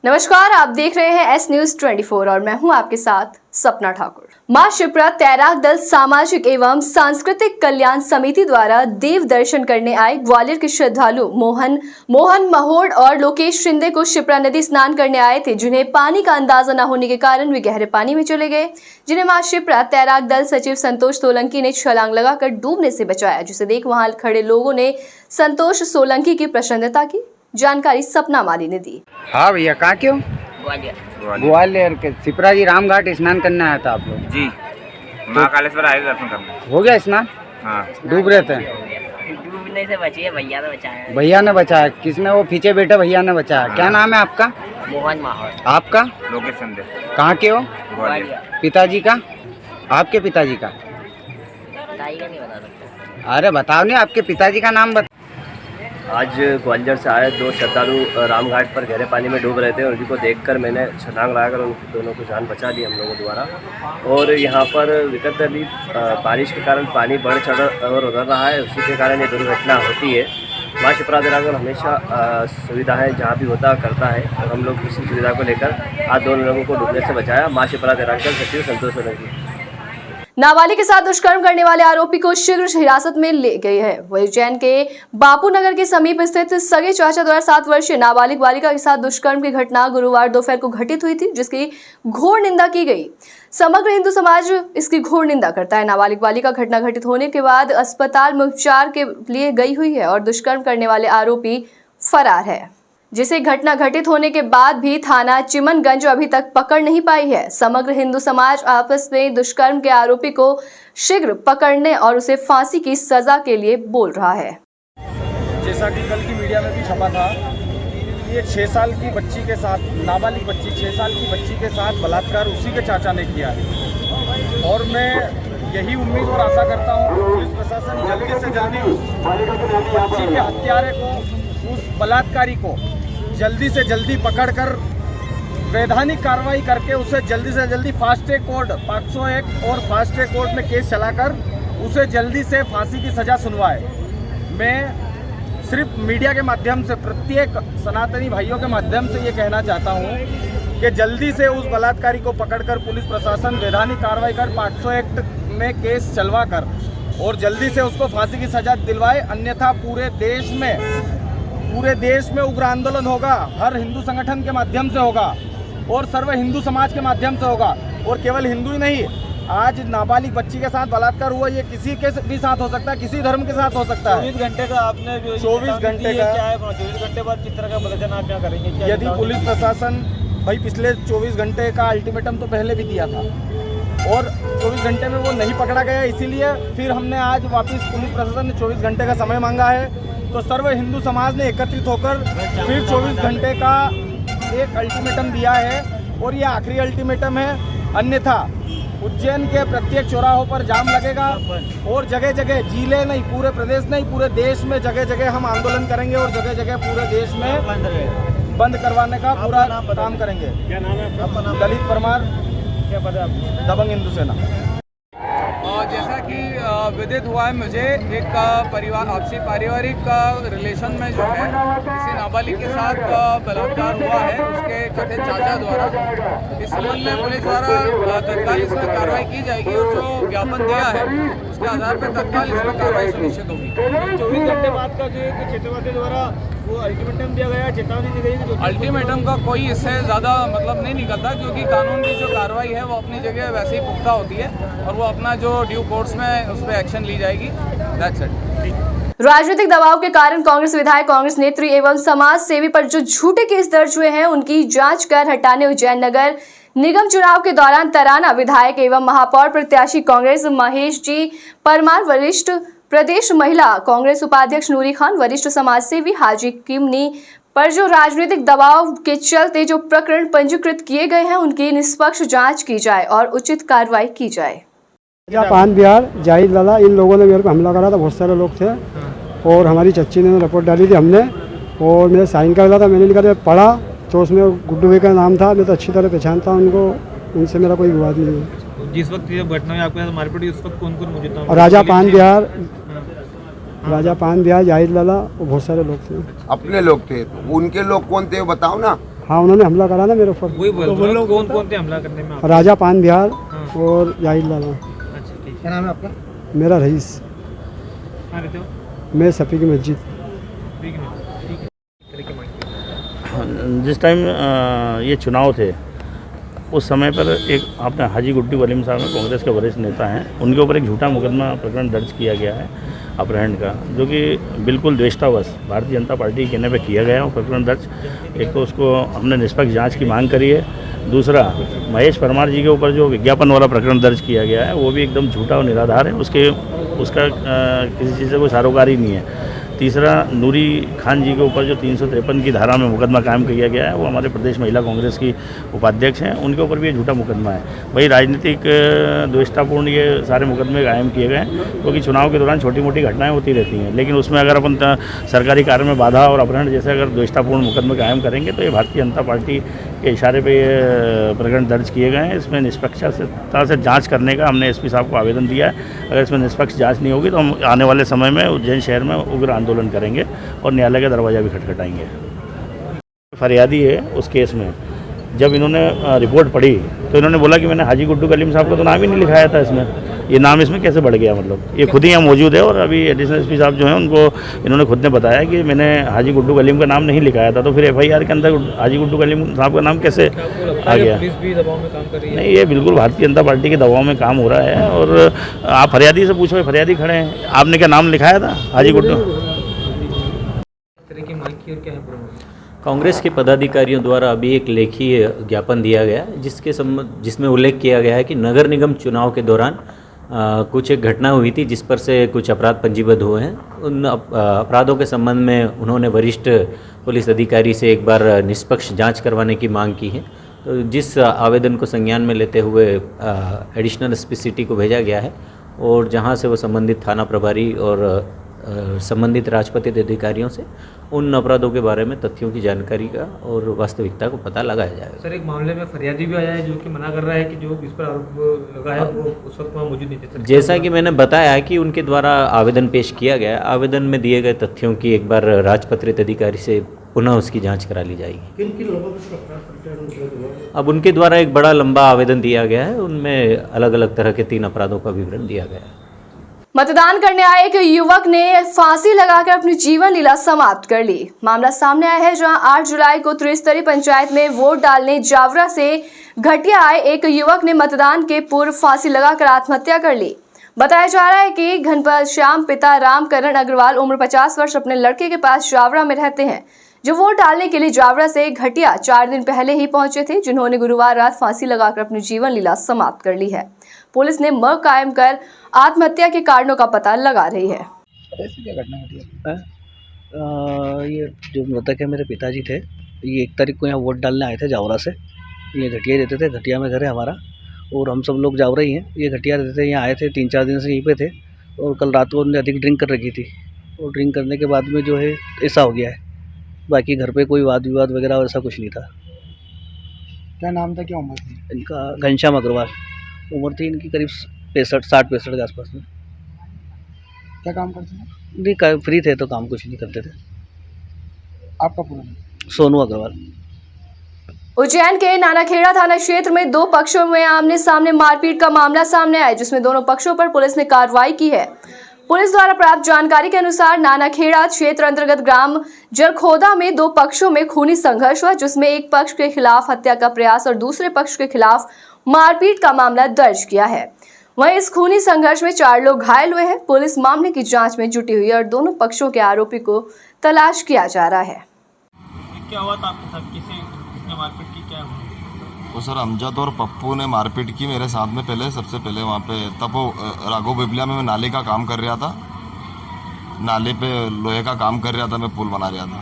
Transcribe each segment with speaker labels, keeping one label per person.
Speaker 1: नमस्कार, आप देख रहे हैं एस न्यूज 24 और मैं हूं आपके साथ सपना ठाकुर। मां शिप्रा तैराक दल सामाजिक एवं सांस्कृतिक कल्याण समिति द्वारा देव दर्शन करने आए ग्वालियर के श्रद्धालु मोहन महोड़ और लोकेश शिंदे को शिप्रा नदी स्नान करने आए थे, जिन्हें पानी का अंदाजा न होने के कारण वे गहरे पानी में चले गए, जिन्हें मां शिप्रा तैराक दल सचिव संतोष सोलंकी ने छलांग लगाकर डूबने से बचाया, जिसे देख वहां खड़े लोगों ने संतोष सोलंकी की प्रसन्नता की जानकारी सपना माली ने दी।
Speaker 2: हाँ भैया, कहाँ क्यों? ग्वालियर के शिप्रा जी राम घाट स्नान करने आया था आप लोग
Speaker 3: जी। महाकालेश्वर आए दर्शन करने।
Speaker 2: हो गया स्नान?
Speaker 3: हाँ।
Speaker 2: डूब रहे थे?
Speaker 4: डूबने से बची है, भैया ने बचाया।
Speaker 2: भैया ने बचाया? किसने? वो पीछे बैठे भैया ने बचाया। क्या नाम है आपका?
Speaker 4: मोहन माहौल।
Speaker 2: आपका?
Speaker 3: लोकेश शिंदे।
Speaker 2: कहाँ के हो?
Speaker 3: ग्वालियर।
Speaker 2: पिताजी का? आपके पिताजी का?
Speaker 4: पिताजी का नहीं बता सकता।
Speaker 2: अरे बताओ नहीं, आपके पिताजी का नाम बता।
Speaker 5: आज ग्वालियर से आए दो श्रद्धालु रामघाट पर गहरे पानी में डूब रहे थे, उन्हीं को देखकर मैंने छलांग लगाकर उन दोनों को जान बचा दी हम लोगों द्वारा। और यहाँ पर विकटली बारिश के कारण पानी बढ़ चढ़ और उतर रहा है, उसी के कारण ये दुर्घटना होती है। माँ शिप्रा तैराक हमेशा सुविधाएं जहाँ भी होता करता है, और हम लोग इसी सुविधा को लेकर आज दोनों लोगों को डूबने से बचाया। माँ शिप्रा तैराक सचिव संतोष सोलंकी।
Speaker 1: नाबालिग के साथ दुष्कर्म करने वाले आरोपी को शीघ्र हिरासत में ले गई है। वही उज्जैन के बापू नगर के समीप स्थित सगे चाचा द्वारा 7 वर्षीय नाबालिग बालिका के साथ दुष्कर्म की घटना गुरुवार दोपहर को घटित हुई थी, जिसकी घोर निंदा की गई। समग्र हिंदू समाज इसकी घोर निंदा करता है। नाबालिग बालिका घटना घटित होने के बाद अस्पताल में उपचार के लिए गई हुई है और दुष्कर्म करने वाले आरोपी फरार है, जिसे घटना घटित होने के बाद भी थाना चिमनगंज अभी तक पकड़ नहीं पाई है। समग्र हिंदू समाज आपस में दुष्कर्म के आरोपी को शीघ्र पकड़ने और उसे फांसी की सजा के लिए बोल रहा है।
Speaker 6: जैसा कि कल की मीडिया में भी छपा था, ये 6 साल की बच्ची के साथ, नाबालिग बच्ची 6 साल की बच्ची के साथ बलात्कार उसी के चाचा ने किया है। और मैं यही उम्मीद और आशा करता हूँ कि पुलिस प्रशासन जल्दी से जल्दी उस बच्ची के हत्यारे को, उस बलात्कारी को जल्दी से जल्दी पकड़कर वैधानिक कार्रवाई करके उसे जल्दी से जल्दी फास्ट ट्रैक कोर्ट 501 और फास्ट ट्रैक कोर्ट में केस चलाकर उसे जल्दी से फांसी की सज़ा सुनवाए। मैं सिर्फ मीडिया के माध्यम से, प्रत्येक सनातनी भाइयों के माध्यम से ये कहना चाहता हूँ कि जल्दी से उस बलात्कारी को पकड़कर पुलिस प्रशासन वैधानिक कार्रवाई कर 501 में केस चलवा कर और जल्दी से उसको फांसी की सज़ा दिलवाए, अन्यथा पूरे देश में उग्र आंदोलन होगा। हर हिंदू संगठन के माध्यम से होगा और सर्व हिंदू समाज के माध्यम से होगा। और केवल हिंदू ही नहीं, आज नाबालिग बच्ची के साथ बलात्कार हुआ, ये किसी के भी साथ हो सकता है, किसी धर्म के साथ हो सकता है।
Speaker 7: 24 घंटे का आपने
Speaker 6: 24 घंटे का
Speaker 7: क्या है, 24 घंटे बाद किस तरह का प्रदर्शन आप क्या करेंगे?
Speaker 6: यदि पुलिस प्रशासन, भाई पिछले 24 घंटे का अल्टीमेटम तो पहले भी दिया था और 24 घंटे में वो नहीं पकड़ा गया, इसीलिए फिर हमने आज वापस पुलिस प्रशासन ने 24 घंटे का समय मांगा है। तो सर्व हिंदू समाज ने एकत्रित होकर फिर 24 घंटे का एक अल्टीमेटम दिया है और ये आखिरी अल्टीमेटम है, अन्यथा उज्जैन के प्रत्येक चौराहों पर जाम लगेगा और जगह जगह, जिले नहीं पूरे प्रदेश नहीं पूरे देश में जगह जगह हम आंदोलन करेंगे और जगह जगह पूरे देश में बंद करवाने का पूरा काम करेंगे।
Speaker 7: क्या नाम है आपका?
Speaker 6: दलित परमार,
Speaker 7: क्या पता है?
Speaker 6: दबंग हिंदू सेना।
Speaker 8: जैसा कि विदित हुआ है मुझे, एक परिवार आपसी पारिवारिक रिलेशन में जो है किसी नाबालिग के साथ बलात्कार हुआ है उसके छोटे चाचा द्वारा। इस संबंध में पुलिस द्वारा तत्काल इसमें कार्रवाई की जाएगी और जो ज्ञापन दिया है उसके आधार पर तत्काल इसमें कार्रवाई सुनिश्चित होगी।
Speaker 7: 24 घंटे बाद का जो एक क्षेत्रवासी द्वारा वो अल्टीमेटम दिया गया, चेतावनी दी गई।
Speaker 8: अल्टीमेटम का कोई इससे ज़्यादा मतलब नहीं निकलता, क्योंकि कानून की जो कार्रवाई है वो अपनी जगह वैसे ही पुख्ता होती है और वो अपना जो ड्यू कोर्स में उस पर एक्शन ली जाएगी। That's it.
Speaker 1: राजनीतिक दबाव के कारण कांग्रेस विधायक, कांग्रेस नेत्री एवं समाज सेवी पर जो झूठे केस दर्ज हुए हैं उनकी जांच कर हटाने उज्जैन नगर निगम चुनाव के दौरान तराना विधायक एवं महापौर प्रत्याशी कांग्रेस महेश जी परमार, वरिष्ठ प्रदेश महिला कांग्रेस उपाध्यक्ष नूरी खान, वरिष्ठ समाज सेवी हाजी किमनी पर जो राजनीतिक दबाव के चलते जो प्रकरण पंजीकृत किए गए हैं उनकी निष्पक्ष जांच की जाए और उचित कार्रवाई की जाए।
Speaker 9: पान बिहार जाहिद लाला, इन लोगों ने मेरे को हमला करा था, बहुत सारे लोग थे और हमारी चच्ची ने रिपोर्ट डाली थी हमने और मेरा साइन कर दिया था, मैंने लिखा था पढ़ा तो उसमें गुड्डू भाई का नाम था, मैं तो अच्छी तरह पहचानता हूँ उनको, उनसे मेरा कोई विवाद नहीं है।
Speaker 7: जिस वक्त ये घटना में आपके साथ मारपीट हुई उस वक्त कौन कौन मौजूद था?
Speaker 9: राजा पान बिहार, जाहिद लाला और बहुत सारे लोग थे।
Speaker 10: अपने लोग थे, उनके लोग कौन थे बताओ ना।
Speaker 9: हाँ, उन्होंने हमला करा ना मेरे ऊपर।
Speaker 7: वही बोल रहा हूँ, कौन कौन थे हमला करने में?
Speaker 9: राजा पान बिहार
Speaker 7: हाँ।
Speaker 9: और जाहिद लाला।
Speaker 7: अच्छा ठीक है।
Speaker 6: क्या नाम है आपका?
Speaker 9: मेरा रईस।
Speaker 7: कहाँ रहते हो?
Speaker 9: मैं सफ़ी की मस्जिद।
Speaker 7: ठीक है। तरह की मांग
Speaker 10: जिस टाइम ये चुनाव थे उस समय पर एक आपने हाजी गुड्डू वलीम साहब हैं, कांग्रेस के वरिष्ठ नेता हैं, उनके ऊपर एक झूठा मुकदमा प्रकरण दर्ज किया गया है अपहरण का, जो कि बिल्कुल द्वेषतावश भारतीय जनता पार्टी के कहने पे किया गया है वो प्रकरण दर्ज। एक तो उसको हमने निष्पक्ष जांच की मांग करी है, दूसरा महेश परमार जी के ऊपर जो विज्ञापन वाला प्रकरण दर्ज किया गया है वो भी एकदम झूठा और निराधार है, उसका किसी चीज़ से कोई सरोकार ही नहीं है। तीसरा, नूरी खान जी के ऊपर जो 353 की धारा में मुकदमा कायम किया गया है, वो हमारे प्रदेश महिला कांग्रेस की उपाध्यक्ष हैं, उनके ऊपर भी ये झूठा मुकदमा है। वही राजनीतिक द्वेषतापूर्ण ये सारे मुकदमे कायम किए गए हैं, क्योंकि चुनाव के दौरान छोटी मोटी घटनाएं होती रहती हैं, लेकिन उसमें अगर अपन सरकारी कार्य में बाधा और अपहरण जैसे अगर द्वेषतापूर्ण मुकदमे कायम करेंगे तो ये भारतीय जनता पार्टी के इशारे पे ये प्रकरण दर्ज किए गए हैं। इसमें निष्पक्षता से जांच करने का हमने एसपी साहब को आवेदन दिया है। अगर इसमें निष्पक्ष जांच नहीं होगी तो हम आने वाले समय में उज्जैन शहर में उग्र आंदोलन करेंगे और न्यायालय का दरवाज़ा भी खटखटाएंगे। फरियादी है उस केस में, जब इन्होंने रिपोर्ट पढ़ी तो इन्होंने बोला कि मैंने हाजी गुड्डू कलीम साहब का तो नाम ही नहीं लिखाया था इसमें, ये नाम इसमें कैसे बढ़ गया, मतलब ये खुद ही यहाँ मौजूद है। और अभी एडिशनल एसपी साहब जो हैं उनको इन्होंने खुद ने बताया कि मैंने हाजी गुड्डू कलीम का नाम नहीं लिखाया था, तो फिर एफआईआर के अंदर हाजी गुड्डू कलीम साहब का नाम कैसे आ गया?
Speaker 7: पुलिस भी दबाव में काम कर रही है?
Speaker 10: नहीं, ये बिल्कुल भारतीय जनता पार्टी के दबाव में काम हो रहा है। और आप फरियादी से पूछो, फरियादी खड़े हैं, आपने क्या नाम लिखाया था हाजी गुड्डू?
Speaker 7: तरह की मांग की और क्या है प्रॉब्लम?
Speaker 11: कांग्रेस के पदाधिकारियों द्वारा अभी एक लेखीय ज्ञापन दिया गया जिसमें उल्लेख किया गया है कि नगर निगम चुनाव के दौरान कुछ एक घटना हुई थी जिस पर से कुछ अपराध पंजीबद्ध हुए हैं। उन अपराधों के संबंध में उन्होंने वरिष्ठ पुलिस अधिकारी से एक बार निष्पक्ष जांच करवाने की मांग की है। तो जिस आवेदन को संज्ञान में लेते हुए एडिशनल एसपी सिटी को भेजा गया है और जहां से वो संबंधित थाना प्रभारी और संबंधित राजपत्रित अधिकारियों से उन अपराधों के बारे में तथ्यों की जानकारी का और वास्तविकता को पता लगाया जाएगा।
Speaker 7: सर, एक मामले में फरियादी भी आया है जो कि मना कर रहा है कि जो इस पर आरोप लगा है वो उस वक्त वहाँ मौजूद नहीं थे।
Speaker 11: जैसा कि मैंने बताया कि उनके द्वारा आवेदन पेश किया गया, आवेदन में दिए गए तथ्यों की एक बार राजपत्रित अधिकारी से पुनः उसकी जांच करा ली जाएगी। अब उनके द्वारा एक बड़ा लंबा आवेदन दिया गया है, उनमें अलग अलग तरह के 3 अपराधों का विवरण दिया गया है।
Speaker 1: मतदान करने आए एक युवक ने फांसी लगाकर अपनी जीवन लीला समाप्त कर ली। मामला सामने आया है जहां 8 जुलाई को त्रिस्तरीय पंचायत में वोट डालने जावरा से घटिया आए एक युवक ने मतदान के पूर्व फांसी लगाकर आत्महत्या कर ली। बताया जा रहा है कि घनपाल श्याम पिता रामकरण अग्रवाल उम्र 50 वर्ष अपने लड़के के पास जावरा में रहते हैं, जो वोट डालने के लिए जावरा से घटिया 4 दिन पहले ही पहुंचे थे, जिन्होंने गुरुवार रात फांसी लगाकर अपनी जीवन लीला समाप्त कर ली है। पुलिस ने मर्ग कायम कर आत्महत्या के कारणों का पता लगा रही है।
Speaker 6: ऐसी क्या घटना घटी है?
Speaker 12: ये जो मृतक है मेरे पिताजी थे, ये 1 तारीख को यहाँ वोट डालने आए थे जावरा से। ये घटिया रहते थे, घटिया में घर है हमारा और हम सब लोग जावरा ही हैं। ये घटिया रहते थे, यहाँ आए थे 3-4 दिन से यहीं पे थे और कल रात को उन्होंने अधिक ड्रिंक कर रखी थी और ड्रिंक करने के बाद में जो है ऐसा हो गया है। बाकी घर पे कोई वाद विवाद वगैरह ऐसा कुछ नहीं था।
Speaker 6: क्या नाम था, क्या उम्र थी
Speaker 12: इनका? घनश्याम अग्रवाल। उम्र थी इनकी करीब 60-65 के आसपास में।
Speaker 6: क्या काम करते हैं?
Speaker 12: नहीं, फ्री थे तो काम कुछ नहीं करते थे।
Speaker 6: आपका पूरा नाम?
Speaker 12: सोनू अग्रवाल।
Speaker 1: उज्जैन के नानाखेड़ा थाना क्षेत्र में 2 पक्षों में आमने सामने मारपीट का मामला सामने आया, जिसमें दोनों पक्षों पर पुलिस ने कार्रवाई की है। पुलिस द्वारा प्राप्त जानकारी के अनुसार नानाखेड़ा क्षेत्र अंतर्गत ग्राम जरखोदा में 2 पक्षों में खूनी संघर्ष हुआ, जिसमें एक पक्ष के खिलाफ हत्या का प्रयास और दूसरे पक्ष के खिलाफ मारपीट का मामला दर्ज किया है। वहीं इस खूनी संघर्ष में 4 लोग घायल हुए हैं। पुलिस मामले की जांच में जुटी हुई है और दोनों पक्षों के आरोपी को तलाश किया जा रहा है।
Speaker 7: क्या हुआ था आपके साथ? किसने मारपीट की, क्या हुआ?
Speaker 13: तो सर अमजद और पप्पू ने मारपीट की मेरे साथ में। सबसे पहले वहाँ पे तब राघव बिबलिया में मैं नाले का काम कर रहा था, नाले पे लोहे का काम कर रहा था, मैं पुल बना रहा था।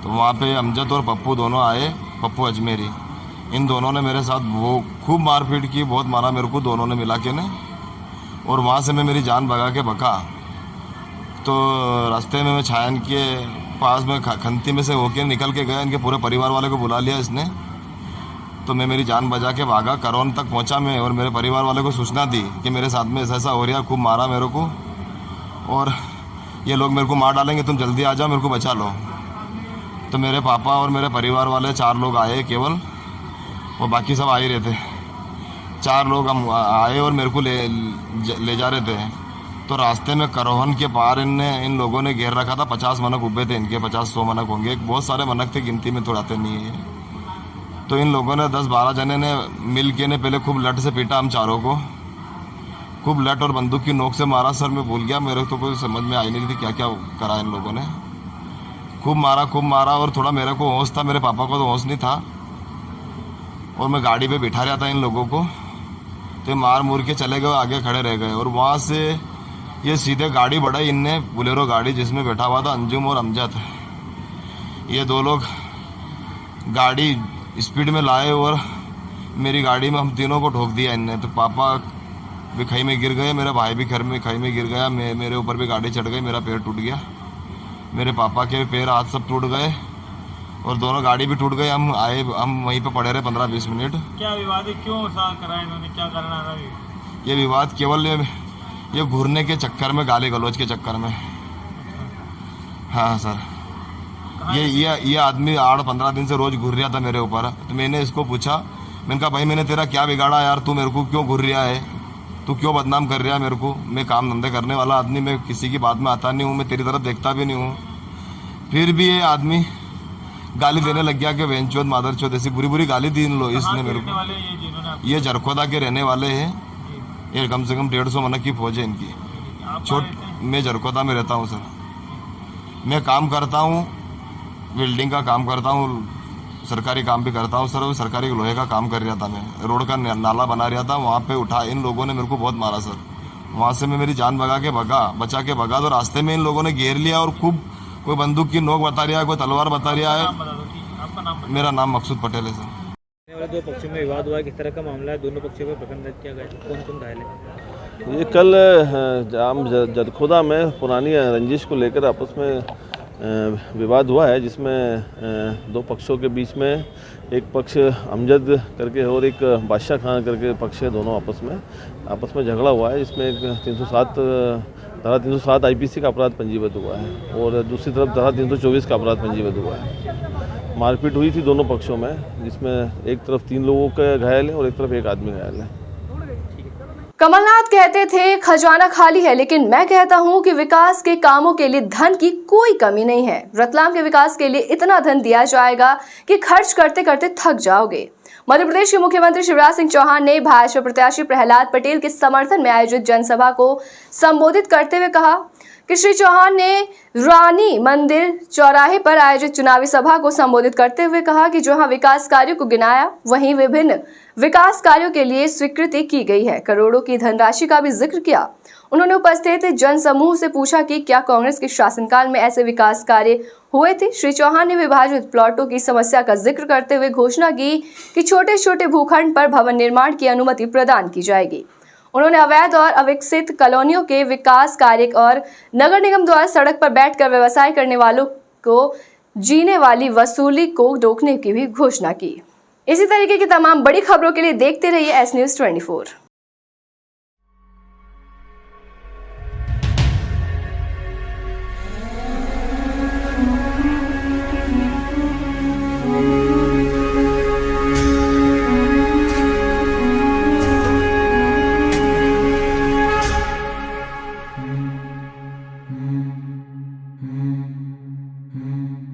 Speaker 13: तो वहाँ पे अमजद और पप्पू दोनों आए, पप्पू अजमेरी, इन दोनों ने मेरे साथ वो खूब मारपीट की, बहुत मारा मेरे को दोनों ने मिला के ने। और वहाँ से मैं मेरी जान भगा के भगा तो रास्ते में मैं छायन के पास में खंती में से होके निकल के गया। इनके पूरे परिवार वाले को बुला लिया इसने, तो मैं मेरी जान बचा के भागा। करौन तक पहुंचा मैं और मेरे परिवार वाले को सूचना दी कि मेरे साथ में ऐसा हो रहा, खूब मारा मेरे को और ये लोग मेरे को मार डालेंगे, तुम जल्दी आ जाओ, मेरे को बचा लो। तो मेरे पापा और मेरे परिवार वाले 4 लोग आए केवल, और बाकी सब आ ही रहे थे। 4 लोग हम आए और मेरे को ले जा रहे थे। तो रास्ते में करोहन के पार इन लोगों ने घेर रखा था। 50 मनक उब्बे थे इनके, 50-100 मनक होंगे, बहुत सारे मनक थे, गिनती में थोड़ाते नहीं है। तो इन लोगों ने 10-12 जने ने मिल के ने पहले खूब लट से पीटा हम चारों को, खूब लट और बंदूक की नोक से मारा। सर मैं भूल गया, मेरे तो कोई समझ में आई नहीं थी क्या क्या करा इन लोगों ने। खूब मारा और थोड़ा मेरे को होश था, मेरे पापा को तो होश नहीं था, और मैं गाड़ी पे बिठा रहा था इन लोगों को। तो मार मुर के चले गए, आगे खड़े रह गए। और वहाँ से ये सीधे गाड़ी बढ़ाई इनने, बुलेरो गाड़ी जिसमें बैठा हुआ था अंजुम और अमजद। ये 2 लोग गाड़ी स्पीड में लाए और मेरी गाड़ी में हम तीनों को ठोक दिया इनने। तो पापा भी खाई में गिर गए, मेरा भाई भी घर में खाई में गिर गया, मेरे ऊपर भी गाड़ी चढ़ गई, मेरा पैर टूट गया, मेरे पापा के पैर हाथ सब टूट गए और दोनों गाड़ी भी टूट गई। हम वहीं पे पड़े रहे 15-20 मिनट। क्या विवाद है, क्यों करा इन्होंने, क्या करना था? ये विवाद केवल ये घूरने के चक्कर में, गाली गलौज के चक्कर में। हाँ सर, ये आदमी 8-15 दिन से रोज घूर रहा था मेरे ऊपर। तो मैंने इसको पूछा, मैंने कहा भाई मैंने तेरा क्या बिगाड़ा यार, तू मेरे को क्यों घूर रहा है, तू क्यों बदनाम कर रहा है मेरे को? मैं काम धंधे करने वाला आदमी, मैं किसी की बात में आता नहीं हूँ, मैं तेरी तरफ देखता भी नहीं हूँ। फिर भी ये आदमी गाली देने लग गया कि वेंचोद मादरचोद, ऐसी बुरी बुरी गाली दी इसने मेरे को। ये जरखोदा के रहने वाले हैं, ये कम से कम 150 मनक की फौज है इनकी। मैं जरखोदा में रहता हूँ सर, मैं काम करता हूँ, वेल्डिंग का काम करता हूँ, सरकारी काम भी करता हूँ सर। वो सरकारी लोहे का काम कर रहा था, मैं रोड का नाला बना रहा था, वहाँ पे उठा इन लोगों ने मेरे को बहुत मारा सर। वहाँ से मैं मेरी जान बचा के भगा। तो रास्ते में इन लोगों ने घेर लिया और खूब, कोई बंदूक की नोक बता रहा है, कोई तलवार बता रहा है। मेरा नाम मकसूद पटेल है सर।
Speaker 7: 2 पक्षों में विवाद हुआ है, किस तरह का मामला है? दोनों पक्षों पर प्रकरण दर्ज किया गया है, कौन घायल है?
Speaker 14: ये कल जाम जरखोदा में पुरानी रंजिश को लेकर आपस में विवाद हुआ है, जिसमें 2 पक्षों के बीच में एक पक्ष अमजद करके और एक बादशाह खान करके पक्ष है, दोनों आपस में झगड़ा हुआ है, जिसमें एक 307 IPC का अपराध पंजीबद्ध हुआ है और दूसरी तरफ धारा 324 का अपराध पंजीबद्ध हुआ है। मारपीट हुई थी दोनों पक्षों में, जिसमें एक तरफ 3 लोगों के घायल हैं और एक तरफ एक आदमी घायल है।
Speaker 1: कमलनाथ कहते थे खजाना खाली है, लेकिन मैं कहता हूं कि विकास के कामों के लिए धन की कोई कमी नहीं है। रतलाम के विकास के लिए इतना धन दिया जाएगा कि खर्च करते करते थक जाओगे। मध्य प्रदेश के मुख्यमंत्री शिवराज सिंह चौहान ने भाजपा प्रत्याशी प्रहलाद पटेल के समर्थन में आयोजित जनसभा को संबोधित करते हुए कहा कि श्री चौहान ने रानी मंदिर चौराहे पर आयोजित चुनावी सभा को संबोधित करते हुए कहा कि जहां विकास कार्यों को गिनाया, वहीं विभिन्न विकास कार्यों के लिए स्वीकृति की गई है। करोड़ों की धनराशि का भी जिक्र किया। उन्होंने उपस्थित जनसमूह से पूछा कि क्या कांग्रेस के शासनकाल में ऐसे विकास कार्य हुए थे। श्री चौहान ने विभाजित प्लॉटों की समस्या का जिक्र करते हुए घोषणा की कि छोटे छोटे भूखंड पर भवन निर्माण की अनुमति प्रदान की जाएगी। उन्होंने अवैध और अविकसित कॉलोनियों के विकास कार्य और नगर निगम द्वारा सड़क पर बैठकर व्यवसाय करने वालों को जीने वाली वसूली को रोकने की भी घोषणा की। इसी तरीके की तमाम बड़ी खबरों के लिए देखते रहिए एस न्यूज़ 24।